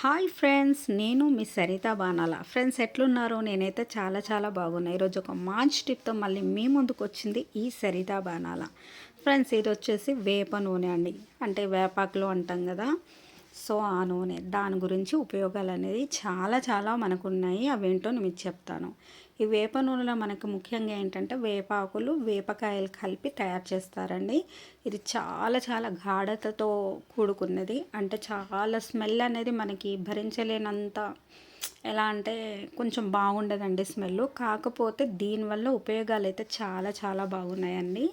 Hi friends, నేను మీ సరిత బాణాల. Friends ఎట్లున్నారు? నేనైతే చాలా చాలా బాగున్నా. ఈరోజు ఒక మంచి టిప్తో మళ్ళీ మీ ముందుకు వచ్చింది ఈ సరిత బాణాల. ఫ్రెండ్స్ ఇది వచ్చేసి వేప నూనె అండి, అంటే వేపాకులు అంటాం కదా. సో ఆ నూనె దాని గురించి ఉపయోగాలు అనేది చాలా చాలా మనకు ఉన్నాయి. అవేంటో నేను మీకు చెప్తాను. ఈ వేప నూనెలో మనకు ముఖ్యంగా ఏంటంటే వేపాకులు వేపకాయలు కలిపి తయారు చేస్తారండి. ఇది చాలా చాలా గాఢతతో కూడుకున్నది, అంటే చాలా స్మెల్ అనేది మనకి భరించలేనంత, ఎలా అంటే కొంచెం బాగుండదండి స్మెల్. కాకపోతే దీనివల్ల ఉపయోగాలు అయితే చాలా చాలా బాగున్నాయండి.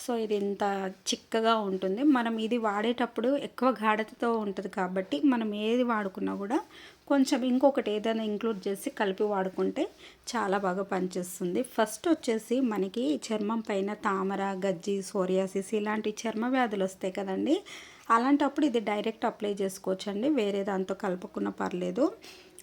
సో ఇది ఇంత చిక్కగా ఉంటుంది. మనం ఇది వాడేటప్పుడు ఎక్కువ గాఢతతో ఉంటుంది కాబట్టి మనం ఏది వాడుకున్నా కూడా కొంచెం ఇంకొకటి ఏదైనా ఇంక్లూడ్ చేసి కలిపి వాడుకుంటే చాలా బాగా పనిచేస్తుంది. ఫస్ట్ వచ్చేసి మనకి చర్మం పైన తామర, గజ్జి, సోరియాసిస్ ఇలాంటి చర్మ వ్యాధులు వస్తాయి కదండి. అలాంటప్పుడు ఇది డైరెక్ట్ అప్లై చేసుకోవచ్చండి, వేరే దాంతో కలుపుకున్న పర్లేదు.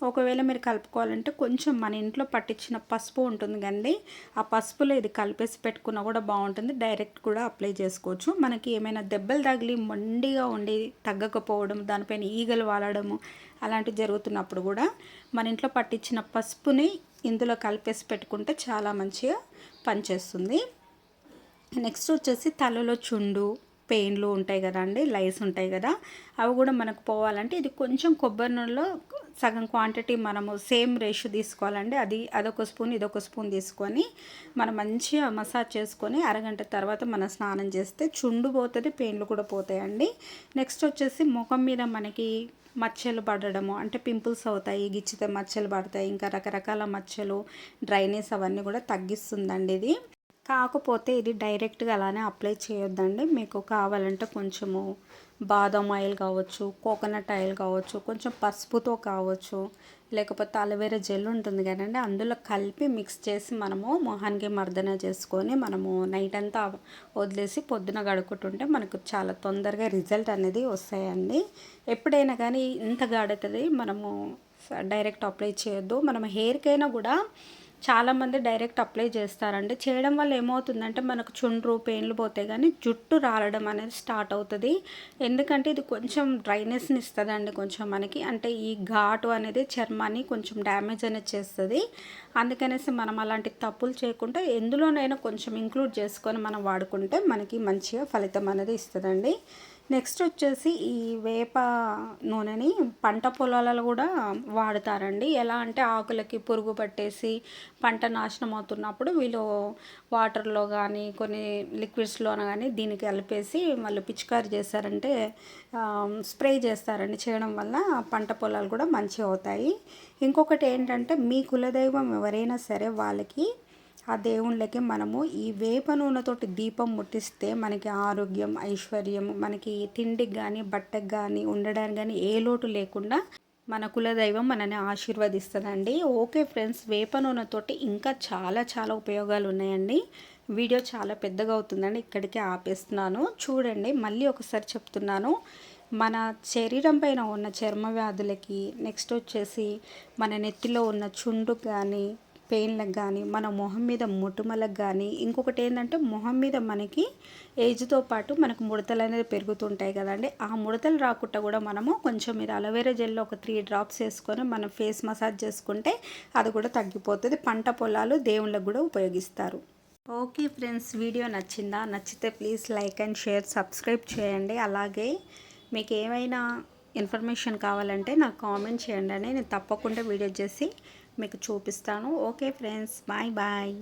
ఒకవేళ మీరు కలుపుకోవాలంటే కొంచెం మన ఇంట్లో పట్టించిన పసుపు ఉంటుంది కండి, ఆ పసుపులో ఇది కలిపేసి పెట్టుకున్నా కూడా బాగుంటుంది. డైరెక్ట్ కూడా అప్లై చేసుకోవచ్చు. మనకి ఏమైనా దెబ్బలు తగిలి మొండిగా ఉండి తగ్గకపోవడం, దానిపైన ఈగలు వాలడము అలాంటివి జరుగుతున్నప్పుడు కూడా మన ఇంట్లో పట్టించిన పసుపుని ఇందులో కలిపేసి పెట్టుకుంటే చాలా మంచిగా పనిచేస్తుంది. నెక్స్ట్ వచ్చేసి తలలో చుండు పెయిన్లు ఉంటాయి కదా అండి, లైస్ ఉంటాయి కదా, అవి కూడా మనకు పోవాలంటే ఇది కొంచెం కొబ్బరి నూనెలో సగం క్వాంటిటీ మనము సేమ్ రేషియో తీసుకోవాలండి. అదొక స్పూన్ ఇదొక స్పూన్ తీసుకొని మనం మంచిగా మసాజ్ చేసుకొని అరగంట తర్వాత మనం స్నానం చేస్తే చుండు పోతుంది, పెయిన్లు కూడా పోతాయండి. నెక్స్ట్ వచ్చేసి ముఖం మీద మనకి మచ్చలు పడడము, అంటే పింపుల్స్ అవుతాయి, గిచ్చితే మచ్చలు పడతాయి, ఇంకా రకరకాల మచ్చలు, డ్రైనెస్ అవన్నీ కూడా తగ్గిస్తుందండి ఇది. కాకపోతే ఇది డైరెక్ట్గా అలానే అప్లై చేయొద్దండి. మీకు కావాలంటే కొంచెము బాదం ఆయిల్ కావచ్చు, కోకోనట్ ఆయిల్ కావచ్చు, కొంచెం పసుపుతో కావచ్చు, లేకపోతే అలోవెరా జెల్ ఉంటుంది కదండి, అందులో కలిపి మిక్స్ చేసి మనము మొహానికి మర్దన చేసుకొని మనము నైట్ అంతా వదిలేసి పొద్దున గడుకుంటుంటే మనకు చాలా తొందరగా రిజల్ట్ అనేది వస్తాయండి. ఎప్పుడైనా కానీ ఇంత గాఢతది మనము డైరెక్ట్ అప్లై చేయొద్దు. మనం హెయిర్కైనా కూడా చాలామంది డైరెక్ట్ అప్లై చేస్తారండి. చేయడం వల్ల ఏమవుతుందంటే మనకు చుండ్రు పెయిన్లు పోతాయి కానీ జుట్టు రాలడం అనేది స్టార్ట్ అవుతుంది. ఎందుకంటే ఇది కొంచెం డ్రైనెస్ని ఇస్తుందండి కొంచెం మనకి, అంటే ఈ ఘాటు అనేది చర్మాన్ని కొంచెం డ్యామేజ్ అనేది చేస్తుంది. అందుకనేసి మనం అలాంటి తప్పులు చేయకుండా ఎందులోనైనా కొంచెం ఇంక్లూడ్ చేసుకొని మనం వాడుకుంటే మనకి మంచిగా ఫలితం అనేది ఇస్తుందండి. నెక్స్ట్ వచ్చేసి ఈ వేప నూనెని పంట పొలాలలో కూడా వాడతారండి. ఎలా అంటే ఆకులకి పురుగు పట్టేసి పంట నాశనం అవుతున్నప్పుడు వీళ్ళు వాటర్లో కానీ కొన్ని లిక్విడ్స్లో కానీ దీనికి కలిపేసి మళ్ళీ పిచికారి చేస్తారంటే స్ప్రే చేస్తారండి. చేయడం వల్ల పంట పొలాలు కూడా మంచిగా అవుతాయి. ఇంకొకటి ఏంటంటే మీ కులదైవం ఎవరైనా సరే వాళ్ళకి ఆ దేవుళ్ళకి మనము ఈ వేప నూనెతోటి దీపం ముట్టిస్తే మనకి ఆరోగ్యం, ఐశ్వర్యం, మనకి తిండికి కానీ బట్టకు కానీ ఉండడానికి కానీ ఏ లోటు లేకుండా మన కులదైవం మనని ఆశీర్వదిస్తుందండి. ఓకే ఫ్రెండ్స్, వేప నూనెతోటి ఇంకా చాలా చాలా ఉపయోగాలు ఉన్నాయండి. వీడియో చాలా పెద్దగా అవుతుందండి, ఇక్కడికే ఆపేస్తున్నాను. చూడండి, మళ్ళీ ఒకసారి చెప్తున్నాను. మన శరీరం పైన ఉన్న చర్మ వ్యాధులకి, నెక్స్ట్ వచ్చేసి మన నెత్తిలో ఉన్న చుండు కానీ పెయిన్లకు కానీ, మన మొహం మీద మొటిమలకు కానీ, ఇంకొకటి ఏంటంటే మొహం మీద మనకి ఏజ్తో పాటు మనకు ముడతలు అనేది పెరుగుతుంటాయి కదండి, ఆ ముడతలు రాకుండా కూడా మనము కొంచెం మీరు అలోవెరా జెల్లో ఒక 3 డ్రాప్స్ వేసుకొని మనం ఫేస్ మసాజ్ చేసుకుంటే అది కూడా తగ్గిపోతుంది. పంట పొలాలు దేవుళ్ళకు కూడా ఉపయోగిస్తారు. ఓకే ఫ్రెండ్స్, వీడియో నచ్చిందా? నచ్చితే please like and share, subscribe చేయండి. అలాగే మీకు ఏమైనా ఇన్ఫర్మేషన్ కావాలంటే నాకు కామెంట్ చేయండి, నేను తప్పకుండా వీడియో చేసి మీకు చూపిస్తాను. Okay friends, bye bye.